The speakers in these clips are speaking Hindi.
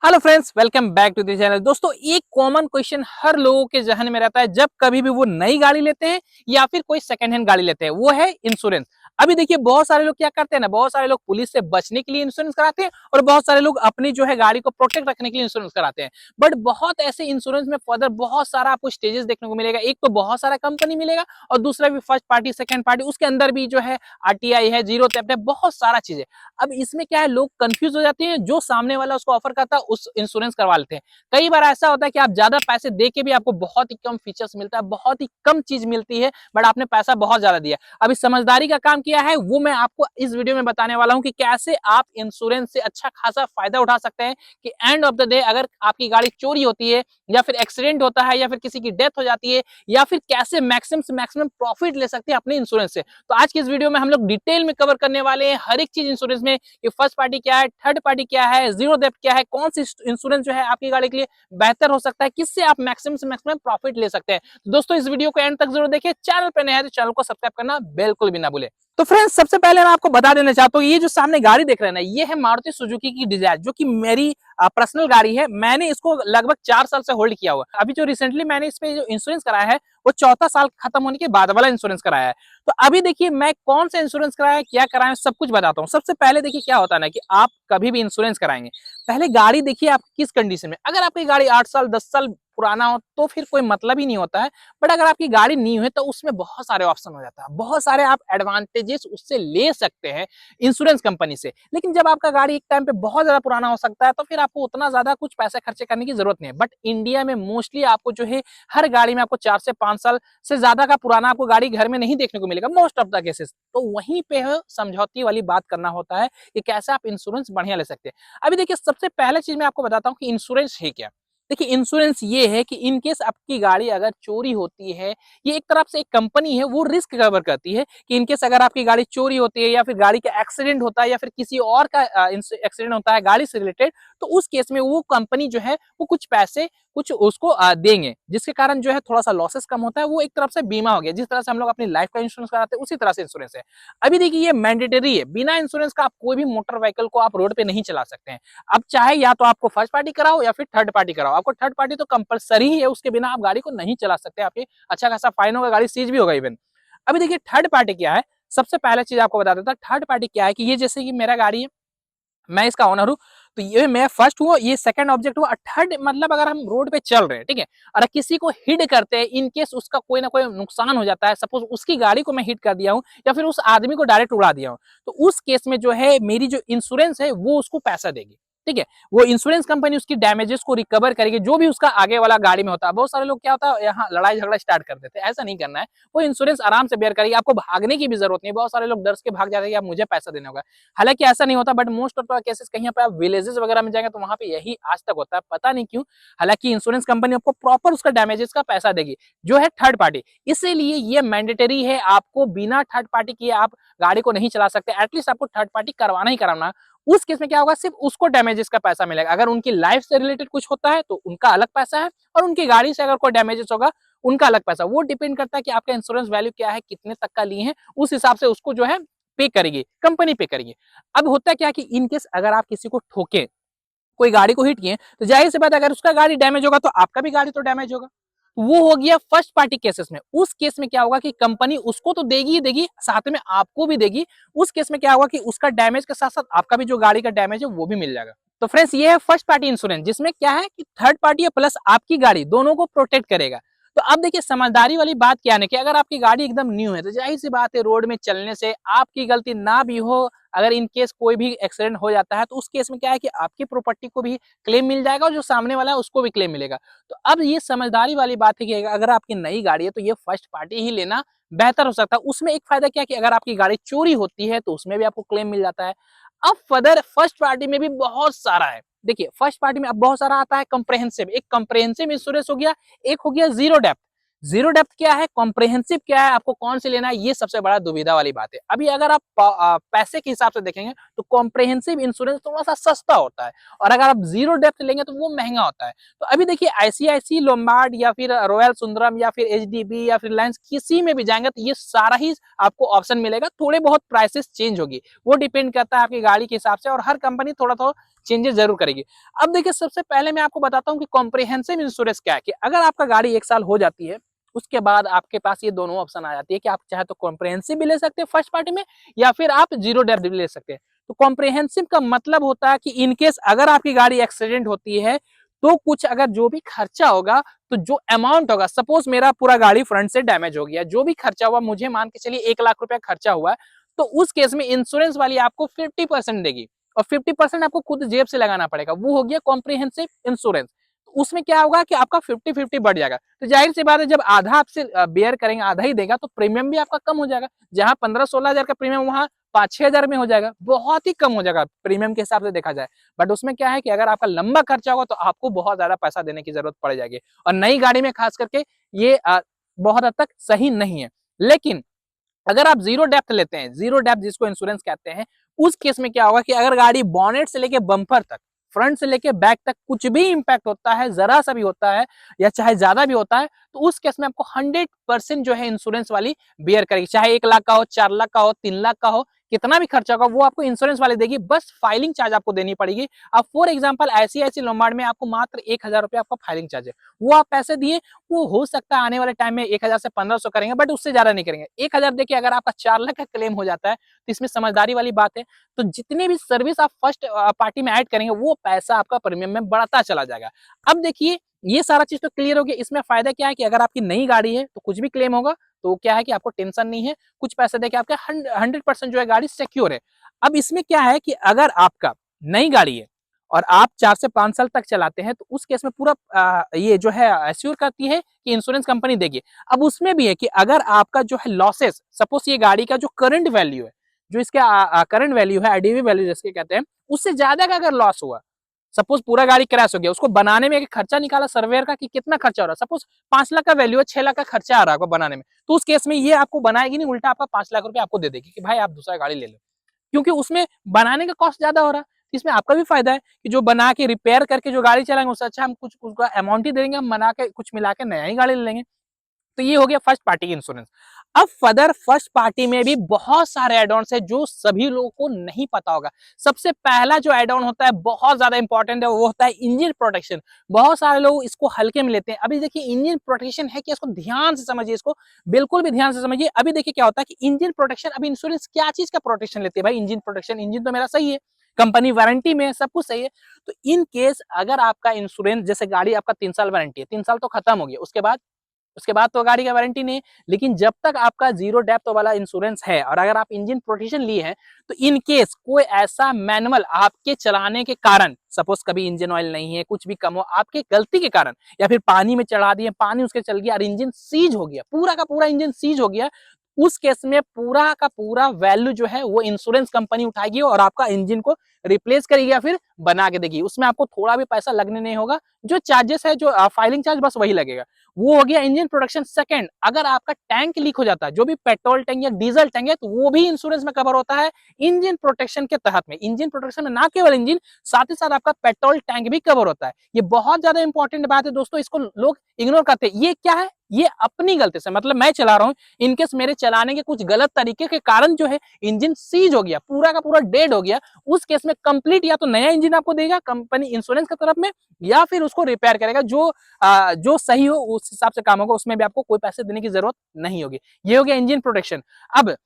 Hello friends, welcome back to the channel. दोस्तों, एक कॉमन क्वेश्चन हर लोगों के जहन में रहता है जब कभी भी वो नई गाड़ी लेते हैं या फिर कोई सेकंड हैंड गाड़ी लेते हैं, वो है इंश्योरेंस। अभी देखिए, बहुत सारे लोग क्या करते हैं ना, बहुत सारे लोग पुलिस से बचने के लिए इंश्योरेंस कराते हैं और बहुत सारे लोग अपनी जो है गाड़ी को प्रोटेक्ट रखने के लिए इंश्योरेंस कराते हैं। बट बहुत ऐसे इंश्योरेंस में फर्दर बहुत सारा आपको स्टेजेस देखने को मिलेगा। एक तो बहुत सारा कंपनी मिलेगा और दूसरा भी फर्स्ट पार्टी, सेकंड पार्टी, उसके अंदर भी जो है आरटीआई है, जीरो थेफ्ट है, बहुत सारा चीज है। अब इसमें क्या है, लोग कंफ्यूज हो जाते हैं। जो सामने वाला उसको ऑफर करता है उस इंश्योरेंस करवा लेते हैं। कई बार ऐसा होता है कि आप ज्यादा पैसे दे के भी आपको बहुत ही कम फीचर्स मिलता है, बहुत ही कम चीज मिलती है, बट आपने पैसा बहुत ज्यादा दिया। अभी समझदारी का काम किया है वो मैं आपको इस वीडियो में बताने वाला हूं कि कैसे आप इंश्योरेंस से अच्छा खासा फायदा उठा सकते हैं कि एंड ऑफ द डे अगर आपकी गाड़ी चोरी होती है या फिर एक्सीडेंट होता है या फिर किसी की डेथ हो जाती है, या फिर कैसे मैक्सिमम से मैक्सिमम प्रॉफिट ले सकते हैं अपने इंश्योरेंस से। तो आज की इस वीडियो में हम लोग डिटेल में कवर करने वाले हैं हर एक चीज इंश्योरेंस में कि फर्स्ट पार्टी क्या है, थर्ड पार्टी क्या है, जीरो डेप्थ क्या है, कौन सी इंश्योरेंस जो है आपकी गाड़ी के लिए बेहतर हो सकता है, किससे आप मैक्सिमम से मैक्सिमम प्रॉफिट ले सकते हैं। तो दोस्तों, इस वीडियो को एंड तक जरूर देखिए। चैनल पर नया है तो चैनल को सब्सक्राइब करना बिल्कुल भी ना भूले। तो फ्रेंड्स, सबसे पहले मैं आपको बता देना चाहता हूँ, ये जो सामने गाड़ी देख रहे हैं ना, ये है मारुति सुजुकी की डिजायर, जो कि मेरी पर्सनल गाड़ी है। मैंने इसको लगभग 4 साल से होल्ड किया हुआ। अभी जो रिसेंटली मैंने इस पे जो इंश्योरेंस कराया है वो चौथा साल खत्म होने के बाद वाला इंश्योरेंस कराया है। तो अभी देखिए, मैं कौन सा इंश्योरेंस कराया, क्या कराया, सब कुछ बताता हूँ। सबसे पहले देखिए, क्या होता है ना कि आप कभी भी इंश्योरेंस कराएंगे, पहले गाड़ी देखिए आप किस कंडीशन में। अगर आपकी गाड़ी 8 साल 10 साल पुराना हो तो फिर कोई मतलब ही नहीं होता है। बट अगर आपकी गाड़ी न्यू है तो उसमें बहुत सारे ऑप्शन हो जाता है, बहुत सारे आप एडवांटेजेस उससे ले सकते हैं इंश्योरेंस कंपनी से। लेकिन जब आपका गाड़ी एक टाइम पे बहुत ज्यादा पुराना हो सकता है तो फिर आपको उतना ज्यादा कुछ पैसे खर्चे करने की जरूरत नहीं है। बट इंडिया में मोस्टली आपको जो है हर गाड़ी में आपको 4 से 5 साल से ज्यादा का पुराना आपको गाड़ी घर में नहीं देखने को मिलेगा मोस्ट ऑफ द केसेस। तो वहीं पे समझौती वाली बात करना होता है कि कैसे आप इंश्योरेंस बढ़िया ले सकते हैं। अभी देखिए, सबसे पहले चीज मैं आपको बताता हूँ कि इंश्योरेंस है क्या। देखिए, इंश्योरेंस ये है कि इन केस आपकी गाड़ी अगर चोरी होती है, ये एक तरफ से एक कंपनी है वो रिस्क कवर करती है कि इन केस अगर आपकी गाड़ी चोरी होती है या फिर गाड़ी का एक्सीडेंट होता है या फिर किसी और का एक्सीडेंट होता है गाड़ी से रिलेटेड, तो उस केस में वो कंपनी जो है वो कुछ पैसे कुछ उसको देंगे, जिसके कारण जो है थोड़ा सा लॉसेस कम होता है। वो एक तरफ से बीमा हो गया, जिस तरह से हम लोग अपनी लाइफ का इंश्योरेंस कराते हैं उसी तरह से इंश्योरेंस है। अभी देखिए, ये मैंडेटरी है, बिना इंश्योरेंस का आप कोई भी मोटर व्हीकल को आप रोड पे नहीं चला सकते हैं। अब चाहे या तो आपको फर्स्ट पार्टी कराओ या फिर थर्ड पार्टी कराओ, आपको थर्ड पार्टी तो कंपलसरी ही है, उसके बिना आप गाड़ी को नहीं चला सकते। आपके अच्छा खासा फाइन होगा, गाड़ी सीज भी होगा इवन। अभी देखिए, थर्ड पार्टी क्या है। सबसे पहले चीज आपको बता देता, थर्ड पार्टी क्या है कि ये जैसे कि मेरा गाड़ी है, मैं इसका ओनर हूं, तो ये मैं फर्स्ट हूँ, ये सेकंड ऑब्जेक्ट हुआ। थर्ड मतलब अगर हम रोड पे चल रहे हैं, ठीक है, और किसी को हिट करते हैं, इन केस उसका कोई ना कोई नुकसान हो जाता है, सपोज उसकी गाड़ी को मैं हिट कर दिया हूँ या फिर उस आदमी को डायरेक्ट उड़ा दिया हूँ, तो उस केस में जो है मेरी जो इंश्योरेंस है वो उसको पैसा देगी। ठीक है, वो इंश्योरेंस कंपनी उसकी डैमेजेस को रिकवर करेगी, जो भी उसका आगे वाला गाड़ी में होता है। बहुत सारे लोग क्या होता है, यहाँ लड़ाई झगड़ा स्टार्ट कर देते हैं, ऐसा नहीं करना है। वो इंश्योरेंस आराम से बेयर करेगी, आपको भागने की भी जरूरत नहीं। बहुत सारे लोग डर के भाग जाते हैं कि आप मुझे पैसा देना होगा, हालांकि ऐसा नहीं होता। But most of the cases कहीं पे आप विलेजेस वगैरह में जाएंगे तो वहां पे यही आज तक होता है, पता नहीं क्यों। हालांकि इंश्योरेंस कंपनी आपको प्रॉपर उसका डैमेजेस का पैसा देगी, जो है थर्ड पार्टी। इसीलिए ये मैंडेटरी है, आपको बिना थर्ड पार्टी किए आप गाड़ी को नहीं चला सकते। एटलीस्ट आपको थर्ड पार्टी करवाना ही करवाना। उस केस में क्या होगा, सिर्फ उसको डैमेजेस का पैसा मिलेगा। अगर उनकी लाइफ से रिलेटेड कुछ होता है तो उनका अलग पैसा है, और उनकी गाड़ी से अगर कोई डैमेजेस होगा उनका अलग पैसा। वो डिपेंड करता है कि आपका इंश्योरेंस वैल्यू क्या है, कितने तक का लिए हैं, उस हिसाब से उसको जो है पे करेगी, कंपनी पे करेगी। अब होता क्या कि इन केस अगर आप किसी को ठोके, कोई गाड़ी को हिट किए, तो जाहिर सी बात है अगर उसका गाड़ी डैमेज होगा तो आपका भी गाड़ी तो डैमेज होगा। वो हो गया फर्स्ट पार्टी केसेस में। उस केस में क्या होगा कि कंपनी उसको तो देगी ही देगी, साथ में आपको भी देगी। उस केस में क्या होगा कि उसका डैमेज के साथ साथ आपका भी जो गाड़ी का डैमेज है वो भी मिल जाएगा। तो फ्रेंड्स, ये है फर्स्ट पार्टी इंश्योरेंस, जिसमें क्या है कि थर्ड पार्टी प्लस आपकी गाड़ी दोनों को प्रोटेक्ट करेगा। तो अब देखिए, समझदारी वाली बात क्या है कि अगर आपकी गाड़ी एकदम न्यू है तो जाहिर सी बात है रोड में चलने से आपकी गलती ना भी हो, अगर इन केस कोई भी एक्सीडेंट हो जाता है तो उस केस में क्या है कि आपकी प्रॉपर्टी को भी क्लेम मिल जाएगा और जो सामने वाला है उसको भी क्लेम मिलेगा। तो अब ये समझदारी वाली बात है कि अगर आपकी नई गाड़ी है तो ये फर्स्ट पार्टी ही लेना बेहतर हो सकता है। उसमें एक फायदा क्या है कि अगर आपकी गाड़ी चोरी होती है तो उसमें भी आपको क्लेम मिल जाता है। अब फर्दर फर्स्ट पार्टी में भी बहुत सारा है। देखिए, फर्स्ट पार्टी में अब बहुत सारा आता है कंप्रेहेंसिव। एक कंप्रेहेंसिव इंश्योरेंस हो गया, एक हो गया जीरो डेप्थ। जीरो डेप्थ क्या है, कॉम्प्रिहेंसिव क्या है, आपको कौन सी लेना है, ये सबसे बड़ा दुविधा वाली बात है। अभी अगर आप पैसे के हिसाब से देखेंगे तो कॉम्प्रिहेंसिव इंश्योरेंस थोड़ा सा सस्ता होता है, और अगर आप जीरो डेप्थ लेंगे तो वो महंगा होता है। तो अभी देखिए आईसीआईसी लोम्बार्ड या फिर रॉयल सुंदरम या फिर एचडीबी या फिर रिलायंस, किसी में भी जाएंगे तो ये सारा ही आपको ऑप्शन मिलेगा। थोड़े बहुत प्राइसेस चेंज होगी, वो डिपेंड करता है आपकी गाड़ी के हिसाब से, और हर कंपनी थोड़ा थोड़ा चेंजेस जरूर करेगी। अब देखिए सबसे पहले मैं आपको बताता हूँ कि कॉम्प्रिहेंसिव इंश्योरेंस क्या है, कि अगर आपका गाड़ी 1 साल हो जाती है, उसके बाद आपके पास ये दोनों ऑप्शन आ जाती है कि आप चाहे तो कॉम्प्रिहेंसिव भी ले सकते हैं फर्स्ट पार्टी में, या फिर आप जीरो डेप्थ भी ले सकते हैं। तो कॉम्प्रिहेंसिव का मतलब होता है कि इनकेस अगर आपकी गाड़ी एक्सीडेंट होती है, तो कुछ अगर जो भी खर्चा होगा, तो जो अमाउंट होगा, सपोज मेरा पूरा गाड़ी फ्रंट से डैमेज हो गया, जो भी खर्चा हुआ, मुझे मान के चलिए 1 लाख रुपया खर्चा हुआ है, तो उस केस में इंश्योरेंस वाली आपको 50% देगी, और 50% आपको खुद जेब से लगाना पड़ेगा। वो हो गया कॉम्प्रिहेंसिव इंश्योरेंस। उसमें क्या होगा कि आपका 50-50 बढ़ जाएगा। तो जाहिर सी बात है, जब आधा आपसे बेयर करेंगे, आधा ही देगा, तो प्रीमियम भी आपका कम हो जाएगा। जहां 15-16 हजार का प्रीमियम, वहां 5-6 हजार में हो जाएगा, बहुत ही कम हो जाएगा प्रीमियम के हिसाब से देखा जाए। बट उसमें क्या है कि अगर आपका लंबा खर्चा होगा तो आपको बहुत ज्यादा पैसा देने की जरूरत पड़ जाएगी, और नई गाड़ी में खास करके ये बहुत हद तक सही नहीं है। लेकिन अगर आप जीरो डेप्थ लेते हैं, जीरो डेप्थ जिसको इंश्योरेंस कहते हैं, उस केस में क्या होगा कि अगर गाड़ी बॉनेट से लेके बम्पर तक, फ्रंट से लेके बैक तक कुछ भी इंपैक्ट होता है, जरा सा भी होता है या चाहे ज्यादा भी होता है, तो उस केस में आपको 100% जो है इंश्योरेंस वाली बेयर करेगी। चाहे 1 लाख का हो, 4 लाख का हो, 3 लाख का हो, कितना भी खर्चा होगा वो आपको इंश्योरेंस वाले देगी। बस फाइलिंग चार्ज आपको देनी पड़ेगी। अब फॉर एग्जाम्पल आईसीआईसी लोम्बार्ड में आपको मात्र 1 हजार रुपया आपका फाइलिंग चार्ज है, वो आप पैसे दिए, वो हो सकता है आने वाले टाइम में 1 हजार से 1500 करेंगे, बट उससे ज्यादा नहीं करेंगे। 1 हजार देखिए, अगर आपका 4 लाख का क्लेम हो जाता है, तो इसमें समझदारी वाली बात है, तो जितनी भी सर्विस आप फर्स्ट पार्टी में ऐड करेंगे, वो पैसा आपका प्रीमियम में बढ़ता चला जाएगा। अब देखिए, ये सारा चीज तो क्लियर हो गया। इसमें फायदा क्या है कि अगर आपकी नई गाड़ी है तो कुछ भी क्लेम होगा, तो क्या है कि आपको टेंशन नहीं है, कुछ पैसे देके आपका 100% जो है गाड़ी सिक्योर है। अब इसमें क्या है कि अगर आपका नई गाड़ी है और आप 4 से 5 साल तक चलाते हैं, तो उस केस में पूरा ये जो है एश्योर करती है कि इंश्योरेंस कंपनी देगी। अब उसमें भी है कि अगर आपका जो है लॉसेस, सपोज ये गाड़ी का जो करंट वैल्यू है, जो इसका करंट वैल्यू है, आईडीवी वैल्यू जिसके कहते हैं, उससे ज्यादा का अगर लॉस हुआ, सपोज पूरा गाड़ी क्रैश हो गया, उसको बनाने में एक खर्चा निकाला सर्वेयर का कि कितना खर्चा हो रहा है, सपोज 5 लाख का वैल्यू है, 6 लाख का खर्चा आ रहा है बनाने में, तो उस केस में ये आपको बनाएगी नहीं, उल्टा आपका 5 लाख रुपया आपको दे देगी कि भाई आप दूसरा गाड़ी ले लो, क्योंकि उसमें बनाने का कॉस्ट ज्यादा हो रहा है। इसमें आपका भी फायदा है कि जो बना के रिपेयर करके जो गाड़ी चलाएंगे, उससे अच्छा हम कुछ उसका अमाउंट ही देंगे, हम बना के कुछ मिला के नया ही गाड़ी ले लेंगे। तो ये हो गया फर्स्ट पार्टी इंश्योरेंस। अब फर्दर फर्स्ट पार्टी में भी बहुत सारे एड ऑन्स है जो सभी लोगों को नहीं पता होगा। सबसे पहला जो एड ऑन होता है, बहुत ज्यादा इंपॉर्टेंट है, वो होता है इंजन प्रोटेक्शन। बहुत सारे लोग इसको हल्के में लेते हैं। अभी देखिए इंजन प्रोटेक्शन है कि, इसको ध्यान से समझिए, इसको बिल्कुल भी ध्यान से समझिए। अभी देखिए क्या होता है कि इंजन प्रोटेक्शन, अभी इंश्योरेंस क्या चीज का प्रोटेक्शन लेती है भाई? इंजन प्रोटेक्शन, इंजन तो मेरा सही है, कंपनी वारंटी में है, सब कुछ सही है। तो इन केस अगर आपका इंश्योरेंस, जैसे गाड़ी आपका 3 साल वारंटी है, 3 साल तो खत्म हो गया, उसके बाद तो गाड़ी का वारंटी नहीं है, लेकिन जब तक आपका जीरो डेप्थ वाला इंश्योरेंस है और अगर आप इंजन प्रोटेक्शन लिए हैं, तो इन केस कोई ऐसा मैनुअल आपके चलाने के कारण, सपोज कभी इंजन ऑयल नहीं है, कुछ भी कम हो आपके गलती के कारण, या फिर पानी में चढ़ा दिए, पानी उसके चल गया और इंजन सीज हो गया, पूरा का पूरा इंजन सीज हो गया, उस केस में पूरा का पूरा वैल्यू जो है वो इंश्योरेंस कंपनी उठाएगी और आपका इंजन को रिप्लेस करेगी या फिर बना के देगी। उसमें आपको थोड़ा भी पैसा लगने नहीं होगा, जो चार्जेस है, जो फाइलिंग चार्ज, बस वही लगेगा। वो हो गया इंजन प्रोटेक्शन। सेकंड, अगर आपका टैंक लीक हो जाता है, जो भी पेट्रोल टैंक या डीजल टैंक है, तो वो भी इंश्योरेंस में कवर होता है इंजन प्रोटेक्शन के तहत में। इंजन प्रोटेक्शन में ना केवल इंजन, साथ ही साथ आपका पेट्रोल टैंक भी कवर होता है। ये बहुत ज्यादा इंपॉर्टेंट बात है दोस्तों, इसको लोग इग्नोर करते हैं। ये क्या है? ये अपनी गलती से, मतलब मैं चला रहा हूं, इनकेस मेरे चलाने के कुछ गलत तरीके के कारण जो है इंजन सीज हो गया, पूरा का पूरा डेड हो गया, उस केस में कंप्लीट या तो नया इंजन आपको देगा कंपनी इंश्योरेंस की तरफ में, या फिर उसको रिपेयर करेगा, जो सही हो उस हिसाब से काम होगा, उसमें भी आपको कोई पैसे देने की जरूरत नहीं होगी। ये हो गया इंजन प्रोटेक्शन। अब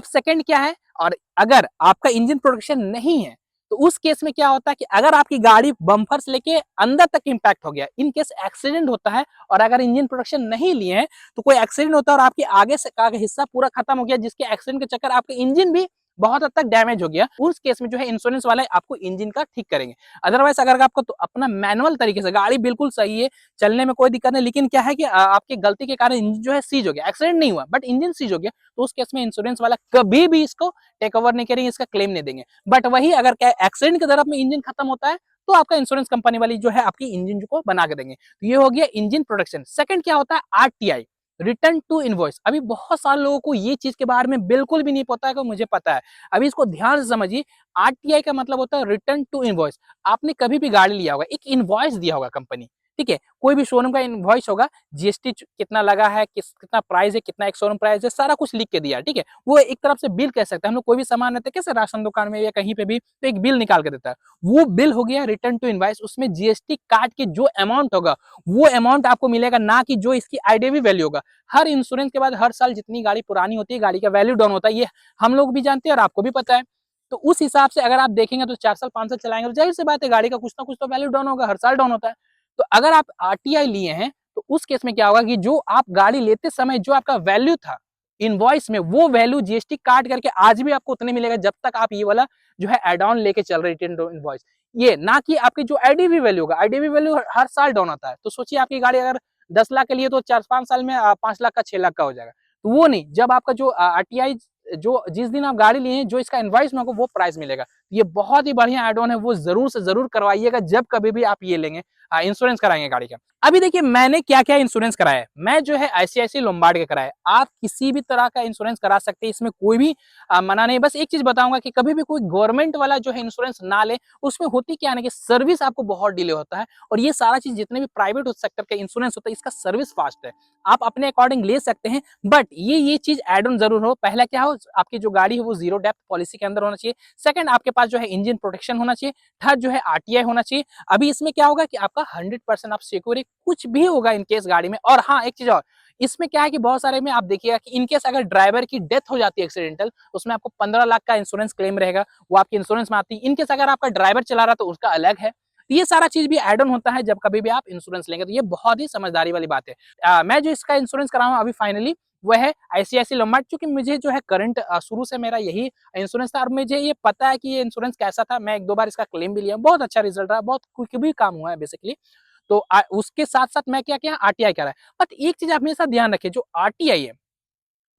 सेकंड क्या है, और अगर आपका इंजन प्रोटेक्शन नहीं है, तो उस केस में क्या होता है कि अगर आपकी गाड़ी बम्पर से लेके अंदर तक इंपैक्ट हो गया, इन केस एक्सीडेंट होता है और अगर इंजन प्रोटेक्शन नहीं लिए हैं, तो कोई एक्सीडेंट होता है और आपके आगे से का हिस्सा पूरा खत्म हो गया, जिसके एक्सीडेंट के चक्कर आपके इंजन भी बहुत हद तक डैमेज हो गया, उस केस में जो है इंश्योरेंस वाले आपको इंजन का ठीक करेंगे। अदरवाइज अगर आपको तो अपना मैनुअल तरीके से, गाड़ी बिल्कुल सही है, चलने में कोई दिक्कत नहीं, लेकिन क्या है कि आपकी गलती के कारण इंजन जो है सीज हो गया, एक्सीडेंट नहीं हुआ बट इंजन सीज हो गया, तो उस केस में इंश्योरेंस वाला कभी भी इसको टेक ओवर नहीं करेंगे, इसका क्लेम नहीं देंगे। बट वही अगर क्या एक्सीडेंट की तरफ में इंजन खत्म होता है, तो आपका इंश्योरेंस कंपनी वाली जो है आपकी इंजन को बना के देंगे। तो ये हो गया इंजन प्रोटेक्शन। सेकंड क्या होता है, आरटीआई, रिटर्न टू इनवॉइस। अभी बहुत सारे लोगों को ये चीज के बारे में बिल्कुल भी नहीं पता है, कि मुझे पता है। अभी इसको ध्यान से समझिए। आरटीआई का मतलब होता है रिटर्न टू इनवॉइस। आपने कभी भी गाड़ी लिया होगा, एक इनवॉइस दिया होगा कंपनी, ठीक है, कोई भी शोरूम का इनवॉइस होगा, जीएसटी कितना लगा है, कितना प्राइस है, कितना एक शोरूम प्राइस है, सारा कुछ लिख के दिया, ठीक है। वो एक तरफ से बिल कह सकते हैं हम लोग। कोई भी सामान रहता है कैसे राशन दुकान में या कहीं पे भी, तो एक बिल निकाल के देता है, वो बिल हो गया रिटर्न टू इनवॉइस। उसमें जीएसटी काट के जो अमाउंट होगा वो अमाउंट आपको मिलेगा, ना कि जो इसकी आईडीवी वैल्यू होगा। हर इंश्योरेंस के बाद हर साल जितनी गाड़ी पुरानी होती है, गाड़ी का वैल्यू डाउन होता है, ये हम लोग भी जानते हैं और आपको भी पता है। तो उस हिसाब से अगर आप देखेंगे तो 4 साल 5 साल चलाएंगे तो जाहिर सी बात है गाड़ी का कुछ ना कुछ तो वैल्यू डाउन होगा, हर साल डाउन होता है। तो अगर आप आरटीआई लिए हैं तो उस केस में क्या होगा कि जो आप गाड़ी लेते समय जो आपका वैल्यू था इनवॉइस में, वो वैल्यू जीएसटी काट करके आज भी आपको उतने मिलेगा जब तक आप ये वाला जो है एड ऑन लेके चल रहे रिटर्न टू इनवॉइस। ये ना कि आपकी जो आईडीवी वैल्यू होगा, आईडीवी वैल्यू हर साल डाउन आता है। तो सोचिए आपकी गाड़ी अगर 10 लाख के लिए तो 4-5 साल में 5 लाख का 6 लाख का हो जाएगा। तो वो नहीं, जब आपका जो आरटीआई जो जिस दिन आप गाड़ी लिए हैं जो इसका इनवॉइस में होगा वो प्राइस मिलेगा। ये बहुत ही बढ़िया एड ऑन है, वो जरूर से जरूर करवाइएगा जब कभी भी आप ये लेंगे, इंश्योरेंस कराएंगे गाड़ी का। अभी देखिए मैंने क्या क्या इंश्योरेंस कराया है। मैं जो है आईसीआईसीआई लोम्बार्ड का कराया है। आप किसी भी तरह का इंश्योरेंस करा सकते हैं, इसमें कोई भी मना नहीं। बस एक चीज बताऊंगा कि कभी भी कोई गवर्नमेंट वाला जो है इंश्योरेंस ना ले। उसमें होती क्या है कि सर्विस आपको बहुत डिले होता है, और ये सारा चीज जितने भी प्राइवेट सेक्टर का इंश्योरेंस होता है इसका सर्विस फास्ट है, आप अपने अकॉर्डिंग ले सकते हैं। बट ये चीज एड ऑन जरूर हो। पहला क्या हो, आपकी जो गाड़ी है वो जीरो डेप्थ पॉलिसी के अंदर होना चाहिए। सेकंड, आपके पास जो है इंजन प्रोटेक्शन होना चाहिए। थर्ड जो है आरटीआई होना चाहिए। अभी इसमें क्या होगा कि आपका 100% आप सिक्योर है, कुछ भी होगा इनकेस गाड़ी में। और हाँ, एक चीज और, इसमें क्या है कि बहुत सारे में आप देखिएगा कि इनकेस अगर ड्राइवर की डेथ हो जाती है एक्सीडेंटल, उसमें आपको 15 लाख का इंश्योरेंस क्लेम रहेगा, वो आपके इंश्योरेंस में आती है। इनकेस अगर आपका ड्राइवर चला रहा तो उसका अलग है। ये सारा चीज भी एड ऑन होता है जब कभी भी आप इंश्योरेंस लेंगे। तो ये बहुत ही समझदारी वाली बात है। मैं जो इसका इंश्योरेंस कराऊंगा अभी फाइनली वो है आईसीआईसीआई लोम्बार्ड, क्योंकि मुझे जो है करंट शुरू से मेरा यही इंश्योरेंस था और मुझे ये पता है कि ये इंश्योरेंस कैसा था। मैं 1-2 बार इसका क्लेम भी लिया, बहुत अच्छा रिजल्ट रहा, बहुत क्विक भी काम हुआ है बेसिकली। तो उसके साथ साथ मैं क्या किया, आरटीआई करा है। बट एक चीज आप हमेशा ध्यान रखिए, जो आरटीआई है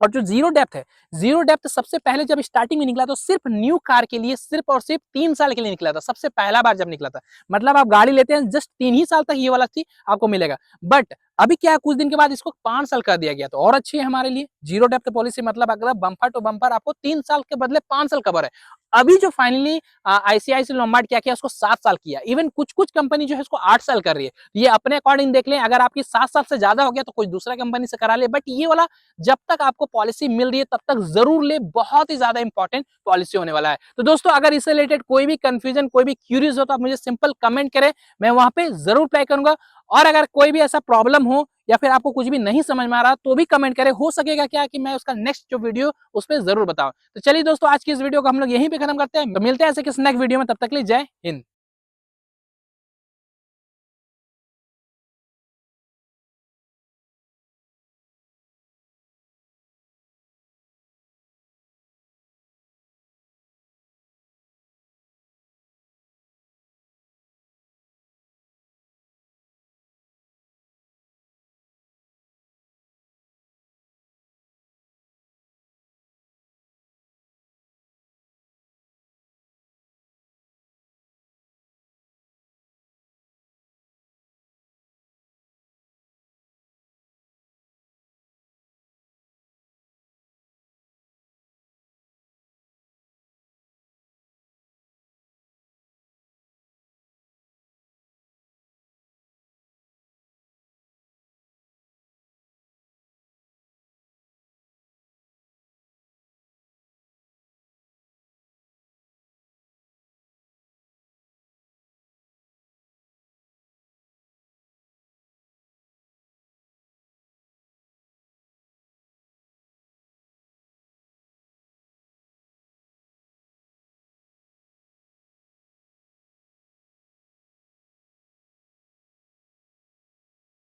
और जो जीरो डेप्थ है, जीरो डेप्थ सबसे पहले जब स्टार्टिंग में निकला तो सिर्फ न्यू कार के लिए सिर्फ और सिर्फ 3 साल के लिए निकला था, सबसे पहला बार जब निकला था। मतलब आप गाड़ी लेते हैं जस्ट 3 ही साल तक ये वाला चीज आपको मिलेगा। बट अभी क्या, कुछ दिन के बाद इसको 5 साल कर दिया गया, तो और अच्छी है हमारे लिए जीरो डेप्थ पॉलिसी। मतलब अगर बम्पर टू बम्पर आपको 3 साल के बदले 5 साल कवर है। अभी जो फाइनली आईसीआईसीआई लोम्बार्ड क्या किया, उसको 7 साल किया। इवन कुछ कुछ कंपनी जो है उसको 8 साल कर रही है। ये अपने अकॉर्डिंग देख लें, अगर आपकी 7 साल से ज्यादा हो गया तो कोई दूसरा कंपनी से करा ले। बट ये वाला जब तक आपको पॉलिसी मिल रही है तब तक जरूर ले, बहुत ही ज्यादा इंपॉर्टेंट पॉलिसी होने वाला है। तो दोस्तों अगर इससे रिलेटेड कोई भी कंफ्यूजन, कोई भी क्यूरियस हो तो आप मुझे सिंपल कमेंट करें, मैं वहां पे जरूर रिप्लाई करूंगा। और अगर कोई भी ऐसा प्रॉब्लम हो या फिर आपको कुछ भी नहीं समझ में आ रहा तो भी कमेंट करें, हो सकेगा क्या कि मैं उसका नेक्स्ट जो वीडियो उस पर जरूर बताऊं। तो चलिए दोस्तों, आज की इस वीडियो को हम लोग यहीं पे खत्म करते हैं, तो मिलते हैं ऐसे किसी नेक्स्ट वीडियो में। तब तक के लिए जय हिंद।